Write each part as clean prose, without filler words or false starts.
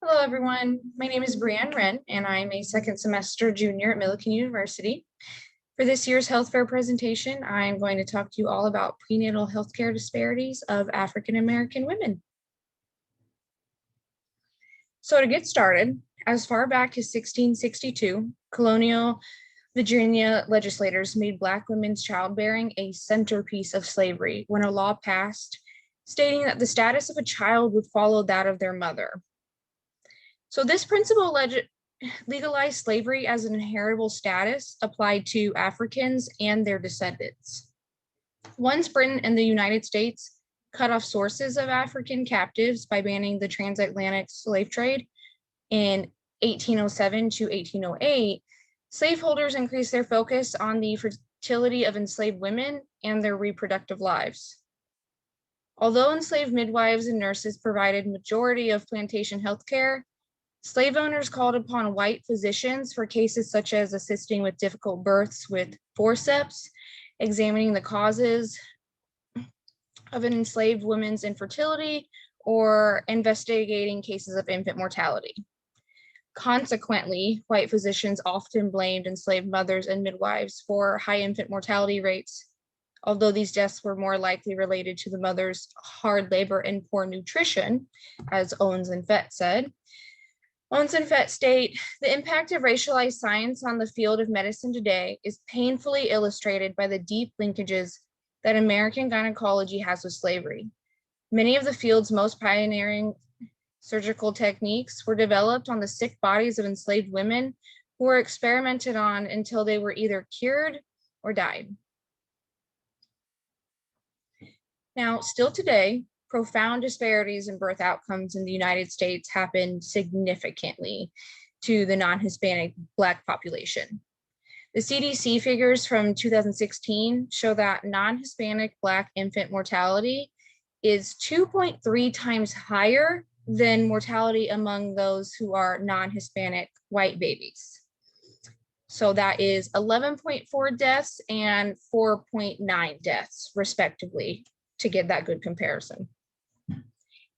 Hello, everyone. My name is Brianne Wren, and I'm a second semester junior at Millikan University. For this year's health fair presentation, I'm going to talk to you all about prenatal healthcare disparities of African American women. So to get started, as far back as 1662, colonial Virginia legislators made Black women's childbearing a centerpiece of slavery when a law passed stating that the status of a child would follow that of their mother. So this principle legalized slavery as an inheritable status applied to Africans and their descendants. Once Britain and the United States cut off sources of African captives by banning the transatlantic slave trade in 1807 to 1808, slaveholders increased their focus on the fertility of enslaved women and their reproductive lives. Although enslaved midwives and nurses provided majority of plantation health care, slave owners called upon white physicians for cases such as assisting with difficult births with forceps, examining the causes of an enslaved woman's infertility, or investigating cases of infant mortality. Consequently, white physicians often blamed enslaved mothers and midwives for high infant mortality rates, although these deaths were more likely related to the mother's hard labor and poor nutrition, as Owens and Fett said. Owens and Fett state, the impact of racialized science on the field of medicine today is painfully illustrated by the deep linkages that American gynecology has with slavery. Many of the field's most pioneering surgical techniques were developed on the sick bodies of enslaved women who were experimented on until they were either cured or died. Now, still today, profound disparities in birth outcomes in the United States happen significantly to the non-Hispanic Black population. The CDC figures from 2016 show that non-Hispanic Black infant mortality is 2.3 times higher than mortality among those who are non-Hispanic white babies. So that is 11.4 deaths and 4.9 deaths, respectively, to get that good comparison.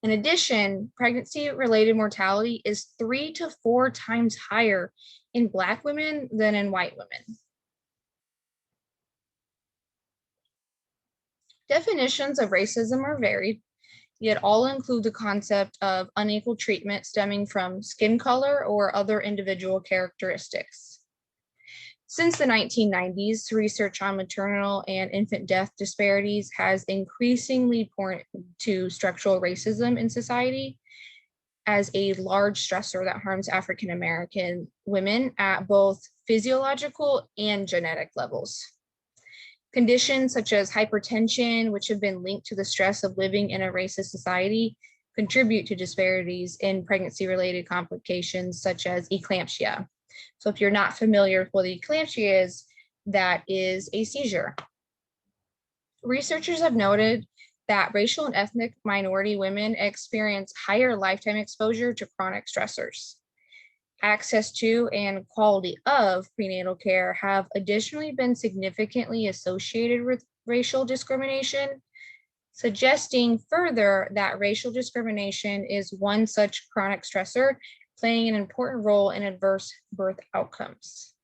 In addition, pregnancy-related mortality is 3 to 4 times higher in Black women than in white women. Definitions of racism are varied, yet all include the concept of unequal treatment stemming from skin color or other individual characteristics. Since the 1990s, research on maternal and infant death disparities has increasingly pointed to structural racism in society as a large stressor that harms African American women at both physiological and genetic levels. Conditions such as hypertension, which have been linked to the stress of living in a racist society, contribute to disparities in pregnancy-related complications such as eclampsia. So if you're not familiar with what eclampsia is, that is a seizure. Researchers have noted that racial and ethnic minority women experience higher lifetime exposure to chronic stressors. Access to and quality of prenatal care have additionally been significantly associated with racial discrimination, suggesting further that racial discrimination is one such chronic stressor playing an important role in adverse birth outcomes.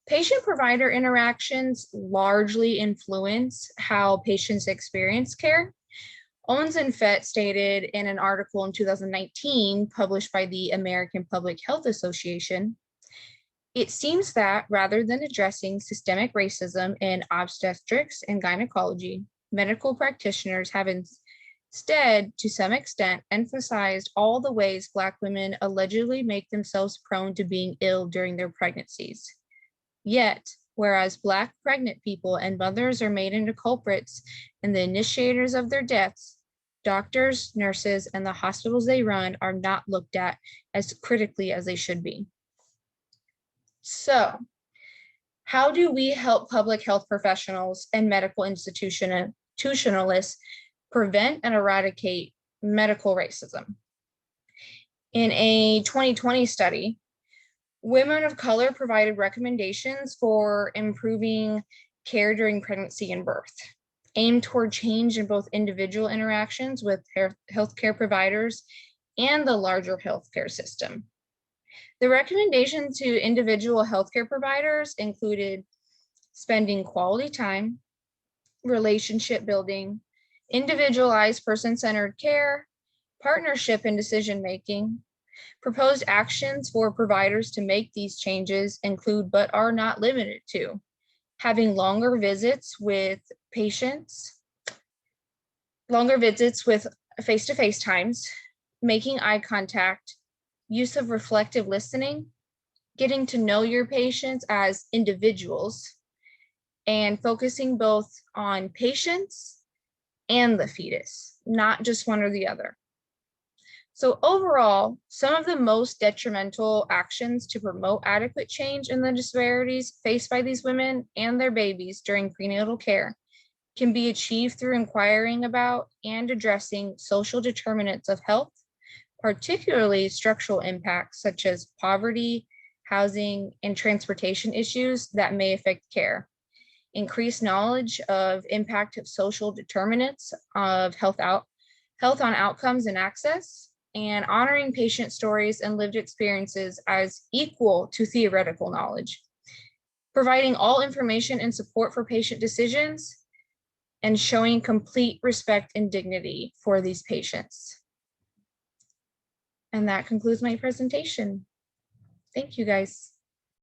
Patient-provider interactions largely influence how patients experience care. Owens and Fett stated in an article in 2019 published by the American Public Health Association, it seems that rather than addressing systemic racism in obstetrics and gynecology, medical practitioners have instead, to some extent, emphasized all the ways Black women allegedly make themselves prone to being ill during their pregnancies. Yet, whereas Black pregnant people and mothers are made into culprits and the initiators of their deaths, doctors, nurses, and the hospitals they run are not looked at as critically as they should be. So, how do we help public health professionals and medical institutionalists prevent and eradicate medical racism? In a 2020 study, women of color provided recommendations for improving care during pregnancy and birth. aim toward change in both individual interactions with healthcare providers and the larger healthcare system. The recommendation to individual healthcare providers included spending quality time, relationship building, individualized person-centered care, partnership and decision-making. Proposed actions for providers to make these changes include, but are not limited to, having longer visits with face-to-face times, making eye contact, use of reflective listening, getting to know your patients as individuals, and focusing both on patients and the fetus, not just one or the other. So overall, some of the most detrimental actions to promote adequate change in the disparities faced by these women and their babies during prenatal care can be achieved through inquiring about and addressing social determinants of health, particularly structural impacts such as poverty, housing, and transportation issues that may affect care. Increased knowledge of impact of social determinants of health on outcomes and access, and honoring patient stories and lived experiences as equal to theoretical knowledge, providing all information and support for patient decisions, and showing complete respect and dignity for these patients. And that concludes my presentation. Thank you, guys.